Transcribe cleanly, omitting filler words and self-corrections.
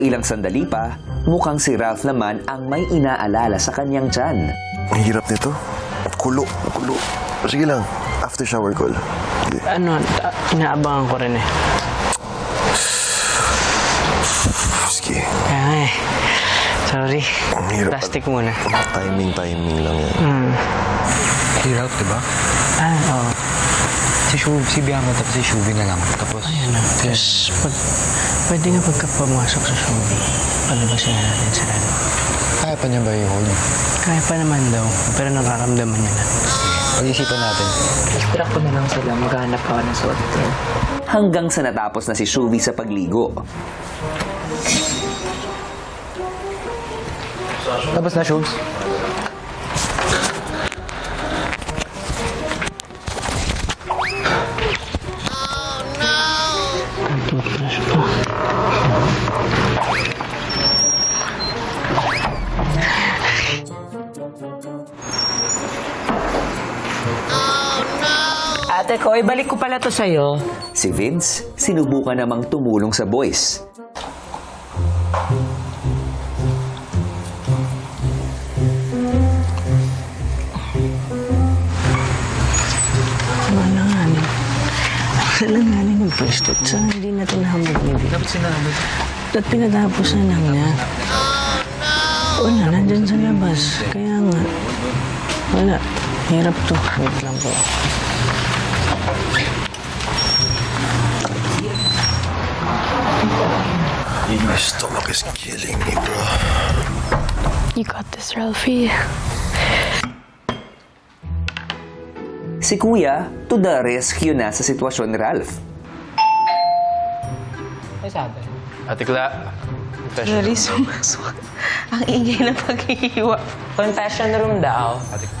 Ilang sandali pa, mukhang si Ralph naman ang may inaalala sa kanyang tiyan. Ang hirap nito. Kulo. Sige lang, after shower call. Okay. Inaabangan ko rin eh. Sige. Kaya nga eh. Sorry. Ang hirap. Plastic muna. Timing lang yan. Si Ralph, diba? Oo. Si Bianca tapos si Shubi na lang. Tapos, Ayun na. Tapos, pwede nga pagkapamasok sa Shubi, palabasin na natin sila. kaya pa niya ba i-hold? Kaya pa naman daw, pero nararamdaman niya na. Pag-isipan natin. Extra ko na lang sila, maghanap ako ng suot din. Hanggang sa natapos na si Shubi sa pagligo. Tapos na, Shubs. Ang toothbrush pa. Ate ko, ibalik ko pala to sa'yo. Si Vince, sinubukan namang tumulong sa boys. Ano nga ni? Alam nga ni yung pwesto. Saan hindi natin nahamog ni Vic? Dapat sinabot. At pinatapos na lang niya. Wala, nandyan sa labas. Kaya nga. Wala. Hirap to. Wait lang po. My stomach is killing me, bro. You got this, Ralphie. Si Kuya, to the rescue na sa sitwasyon ni Ralph. Ano sabi? Ate Kla. Very sumaswak. Ang ingay ng paghihiwa. Confession room daw. Ate Kla.